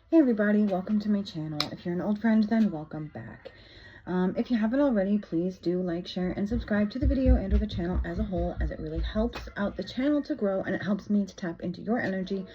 Hey everybody, welcome to my channel. If you're an old friend, then welcome back. If you haven't already, please do like, share, and subscribe to the video and or the channel as a whole, as it really helps out the channel to grow and it helps me to tap into your energy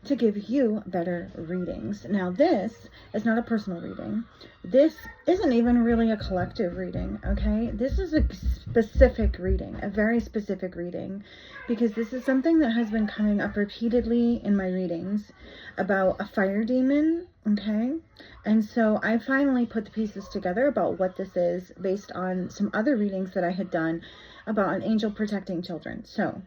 to give you better readings. Now, this is not a personal reading. This isn't even really a collective reading, okay? This is a specific reading, a very specific reading, because this is something that has been coming up repeatedly in my readings about a fire demon, okay? And so I finally put the pieces together about what this is based on some other readings that I had done about an angel protecting children. So,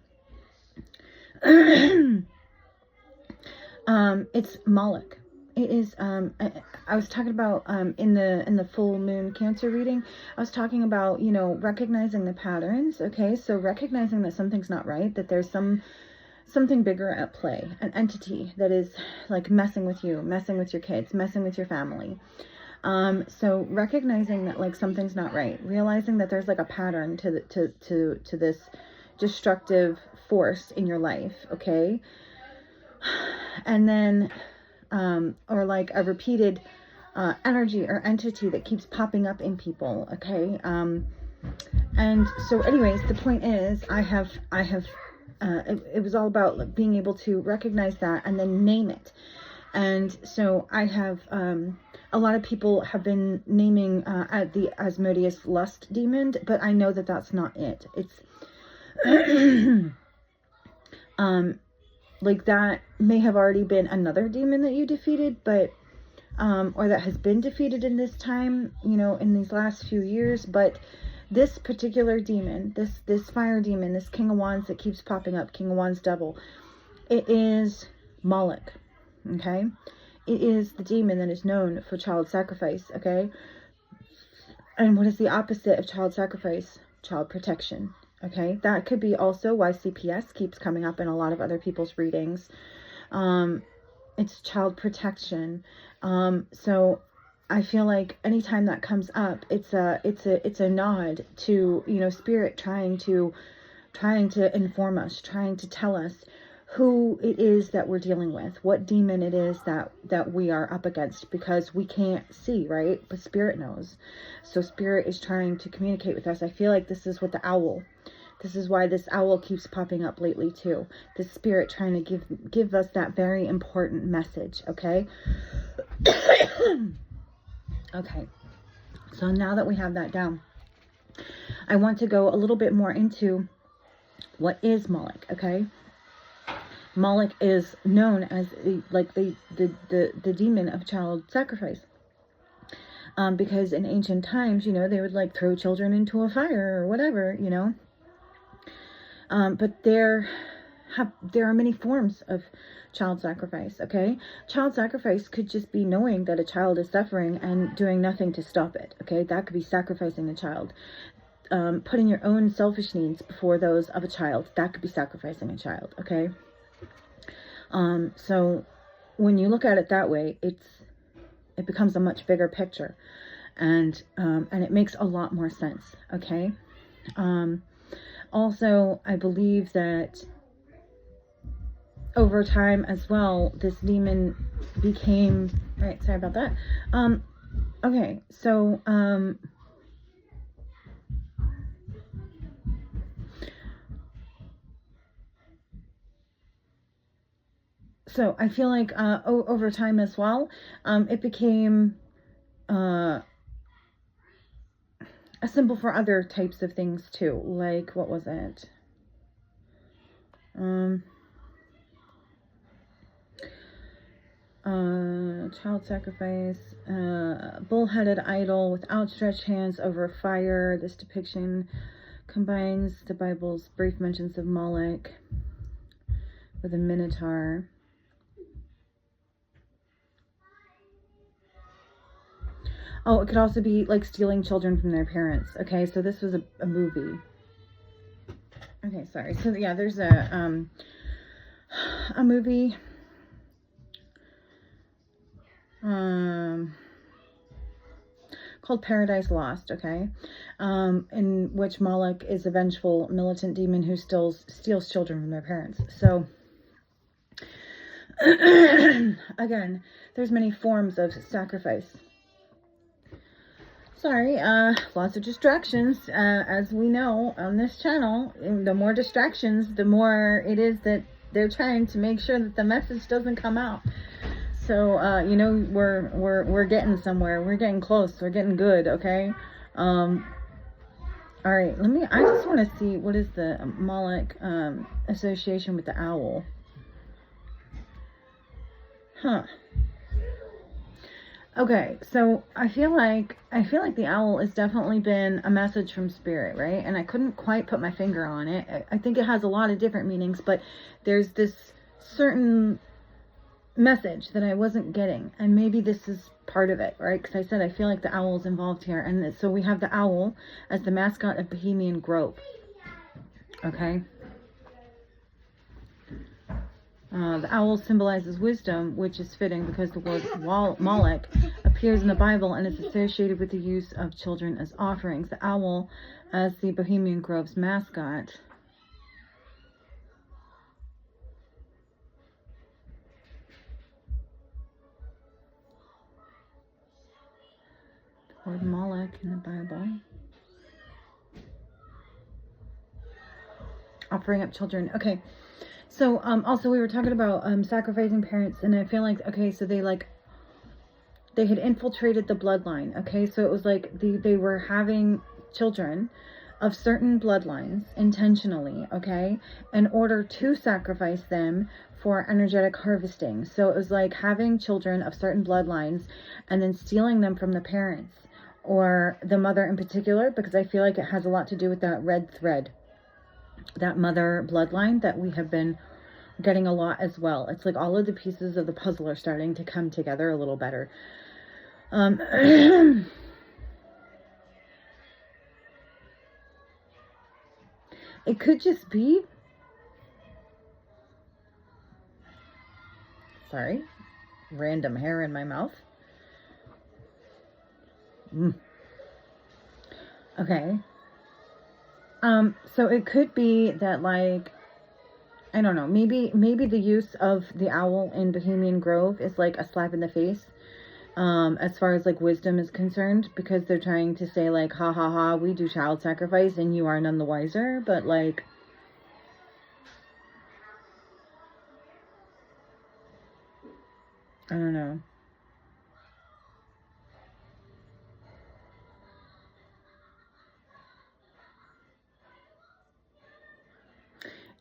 it's Moloch. It is, I was talking about, in the full moon Cancer reading, I was talking about, you know, recognizing the patterns, okay? So recognizing that something's not right, that there's something bigger at play, an entity that is like messing with you, messing with your kids, messing with your family. So recognizing that like something's not right, realizing that there's like a pattern to this destructive force in your life, okay? And then, or like a repeated energy or entity that keeps popping up in people, okay? And so anyways, the point is, it was all about being able to recognize that and then name it. And so I have, a lot of people have been naming the Asmodeus lust demon, but I know that that's not it. It's, like that may have already been another demon that you defeated, but, or that has been defeated in this time, you know, in these last few years. But this particular demon, this fire demon, this King of Wands that keeps popping up, King of Wands double, it is Moloch, okay? It is the demon that is known for child sacrifice, okay? And what is the opposite of child sacrifice? Child protection. Okay, that could be also why CPS keeps coming up in a lot of other people's readings. It's child protection. So I feel like anytime that comes up, it's a nod to, you know, spirit trying to inform us, trying to tell us who it is that we're dealing with, what demon it is that we are up against, because we can't see, right? But spirit knows. So spirit is trying to communicate with us. I feel like this is what the owl, this is why this owl keeps popping up lately too. The spirit trying to give us that very important message, okay? Okay. So now that we have that down, I want to go a little bit more into what is Moloch, okay? Moloch is known as like the demon of child sacrifice. Because in ancient times, you know, they would like throw children into a fire or whatever, you know. But there are many forms of child sacrifice, okay? Child sacrifice could just be knowing that a child is suffering and doing nothing to stop it, okay? That could be sacrificing a child. Putting your own selfish needs before those of a child, that could be sacrificing a child, okay? So when you look at it that way, it becomes a much bigger picture, and it makes a lot more sense, okay? Also, I believe that over time as well, this demon became, right, sorry about that. Okay, so, so I feel like over time as well, it became a symbol for other types of things too. Like, what was it? Child sacrifice, bull-headed idol with outstretched hands over fire. This depiction combines the Bible's brief mentions of Moloch with a minotaur. Oh, it could also be like stealing children from their parents. Okay, so this was a movie. Okay, sorry. So yeah, there's a movie called Paradise Lost, okay? In which Moloch is a vengeful militant demon who steals children from their parents. So Again, there's many forms of sacrifice. Sorry, lots of distractions. As we know on this channel, the more distractions, the more it is that they're trying to make sure that the message doesn't come out. So, we're getting somewhere. We're getting close. We're getting good, okay? All right, I just want to see, what is the Moloch association with the owl? Huh. Okay, so I feel like the owl has definitely been a message from spirit, right? And I couldn't quite put my finger on it. I think it has a lot of different meanings, but there's this certain message that I wasn't getting, and maybe this is part of it, right? Because I said I feel like the owl is involved here, and so we have the owl as the mascot of Bohemian Grove. Okay. The owl symbolizes wisdom, which is fitting because the word Moloch appears in the Bible and is associated with the use of children as offerings. The owl as the Bohemian Grove's mascot. The word Moloch in the Bible. Offering up children. Okay. So, also we were talking about sacrificing parents, and I feel like, okay, so they had infiltrated the bloodline, okay? So it was like they were having children of certain bloodlines intentionally, okay, in order to sacrifice them for energetic harvesting. So it was like having children of certain bloodlines and then stealing them from the parents or the mother in particular, because I feel like it has a lot to do with that red thread, that mother bloodline that we have been getting a lot as well. It's like all of the pieces of the puzzle are starting to come together a little better. It could just be, sorry, random hair in my mouth. Okay. So it could be that, like, I don't know, maybe the use of the owl in Bohemian Grove is like a slap in the face, as far as like wisdom is concerned, because they're trying to say like, ha ha ha, we do child sacrifice and you are none the wiser. But like, I don't know.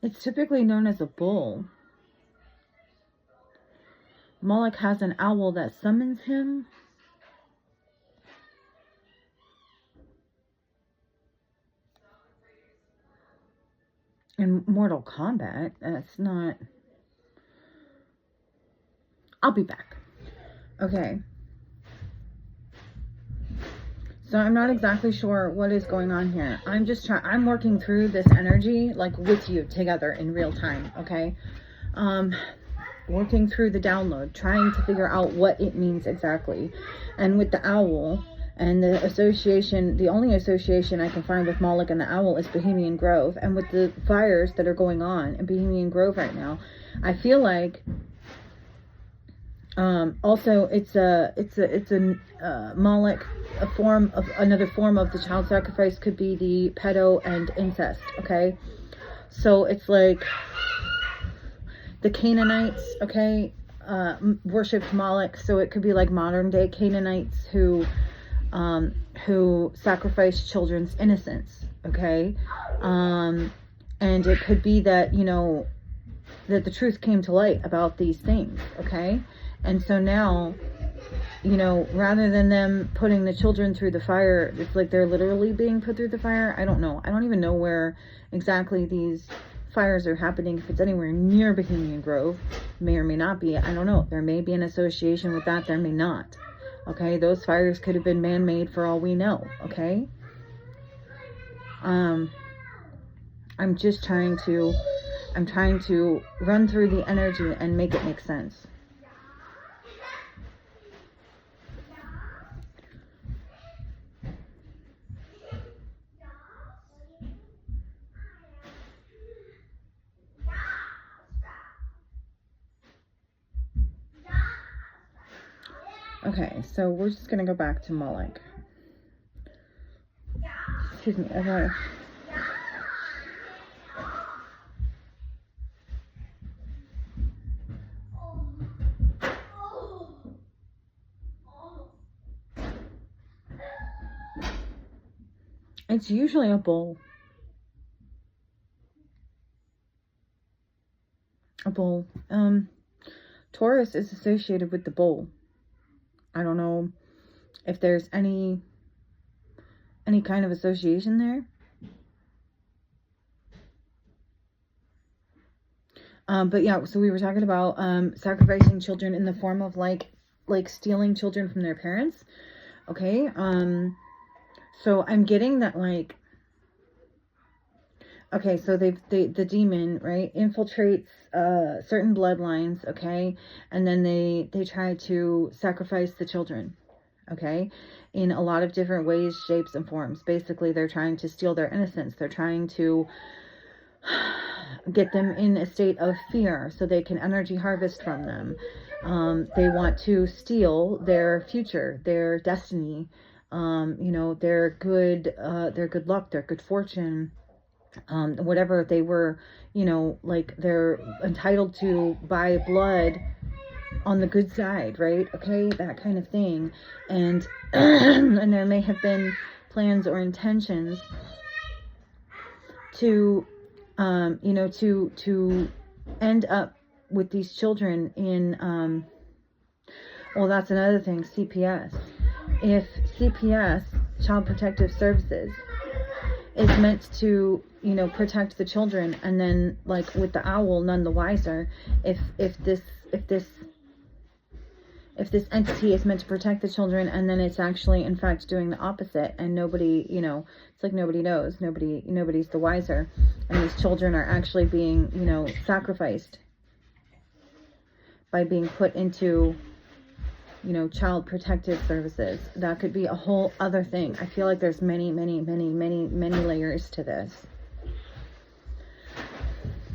It's typically known as a bull. Moloch has an owl that summons him. In Mortal Kombat, that's not... I'll be back. Okay. So I'm not exactly sure what is going on here. I'm working through this energy, like, with you together in real time, okay? Working through the download, trying to figure out what it means exactly. And with the owl and the association, the only association I can find with Moloch and the owl is Bohemian Grove. And with the fires that are going on in Bohemian Grove right now, I feel like also it's a Moloch, another form of the child sacrifice could be the pedo and incest, okay? So it's like the Canaanites, okay, worshipped Moloch, so it could be like modern day Canaanites who sacrificed children's innocence, okay? And it could be that, you know, that the truth came to light about these things, okay? And so now, you know, rather than them putting the children through the fire, it's like they're literally being put through the fire. I don't know. I don't even know where exactly these fires are happening. If it's anywhere near Bohemian Grove, may or may not be. I don't know. There may be an association with that. There may not. Okay, those fires could have been man-made for all we know. Okay. I'm trying to run through the energy and make it make sense. Okay, so we're just going to go back to Moloch. Excuse me. Okay. It's usually a bull. A bull. Taurus is associated with the bull. I don't know if there's any kind of association there. But yeah, so we were talking about sacrificing children in the form of like stealing children from their parents. Okay. So I'm getting that, like, okay, so the demon, right, infiltrates certain bloodlines, okay, and then they try to sacrifice the children, okay, in a lot of different ways, shapes, and forms. Basically, they're trying to steal their innocence. They're trying to get them in a state of fear so they can energy harvest from them. They want to steal their future, their destiny, you know, their good luck, their good fortune, whatever they were, you know, like they're entitled to by blood on the good side, right? Okay, that kind of thing. And and there may have been plans or intentions to you know, to end up with these children in well, that's another thing, CPS. If CPS, Child Protective Services, is meant to, you know, protect the children, and then, like with the owl, none the wiser. If this entity is meant to protect the children, and then it's actually in fact doing the opposite, and nobody, you know, it's like nobody knows, nobody's the wiser, and these children are actually being, you know, sacrificed by being put into, you know, Child Protective Services. That could be a whole other thing. I feel like there's many layers to this.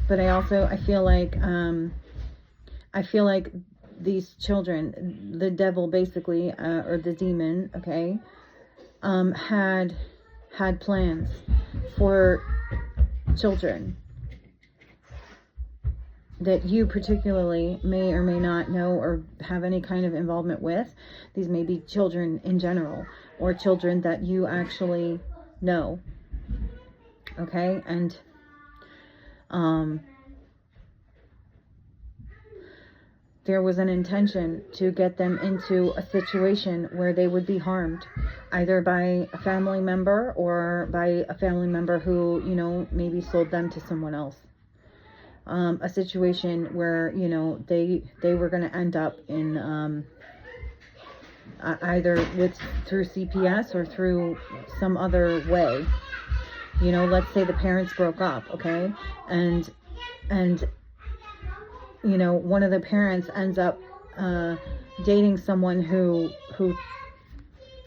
But I feel like these children, the devil basically, or the demon, okay, had plans for children that you particularly may or may not know or have any kind of involvement with. These may be children in general, or children that you actually know. Okay, and there was an intention to get them into a situation where they would be harmed, either by a family member or by a family member who, you know, maybe sold them to someone else. A situation where, you know, they were going to end up in either through CPS or through some other way. You know, let's say the parents broke up, okay, and you know, one of the parents ends up dating someone who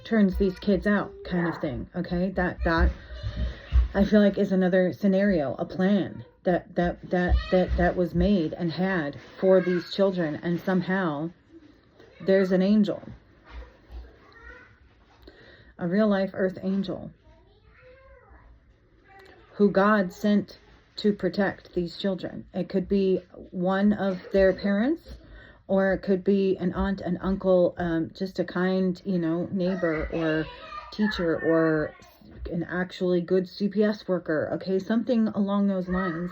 turns these kids out, kind of thing. Okay, that I feel like is another scenario, a plan that was made and had for these children, and somehow there's an angel, a real life earth angel, who God sent to protect these children. It could be one of their parents, or it could be an aunt, an uncle, just a kind, you know, neighbor or teacher, or an actually good CPS worker, okay, something along those lines.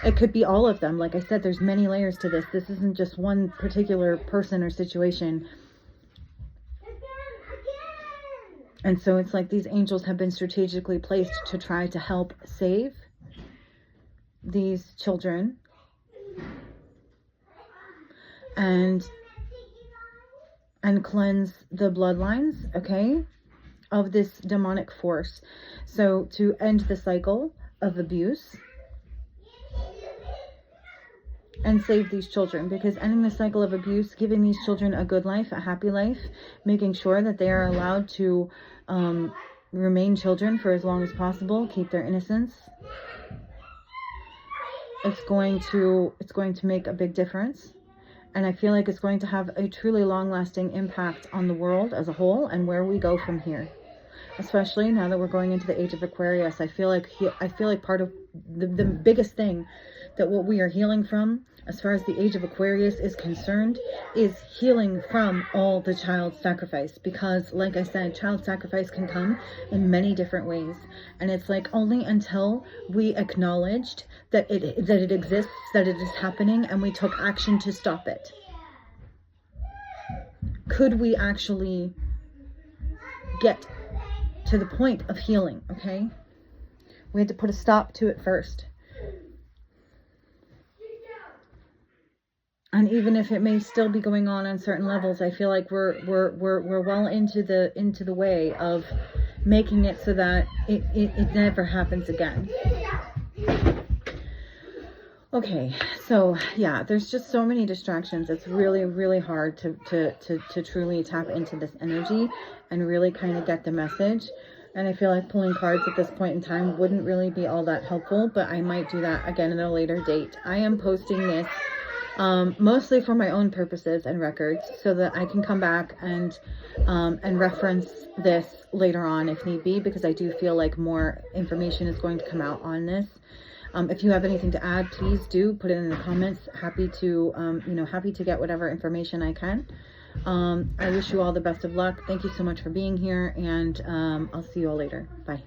It could be all of them. Like I said, there's many layers to this. This isn't just one particular person or situation. And so it's like these angels have been strategically placed to try to help save these children and cleanse the bloodlines, okay, of this demonic force. So to end the cycle of abuse and save these children, because ending the cycle of abuse, giving these children a good life, a happy life, making sure that they are allowed to remain children for as long as possible, keep their innocence, it's going to make a big difference. And I feel like it's going to have a truly long-lasting impact on the world as a whole and where we go from here. Especially now that we're going into the age of Aquarius, I feel like part of the biggest thing that what we are healing from, as far as the age of Aquarius is concerned, is healing from all the child sacrifice. Because, like I said, child sacrifice can come in many different ways, and it's like only until we acknowledged that it exists, that it is happening, and we took action to stop it, could we actually get to the point of healing. Okay, we had to put a stop to it first. And even if it may still be going on certain levels, I feel like we're well into the way of making it so that it never happens again. Okay, so yeah, there's just so many distractions. It's really hard to truly tap into this energy and really kind of get the message. And I feel like pulling cards at this point in time wouldn't really be all that helpful, but I might do that again at a later date. I am posting this mostly for my own purposes and records, so that I can come back and reference this later on if need be, because I do feel like more information is going to come out on this. If you have anything to add, please do put it in the comments. Happy to, happy to get whatever information I can. I wish you all the best of luck. Thank you so much for being here, and I'll see you all later. Bye.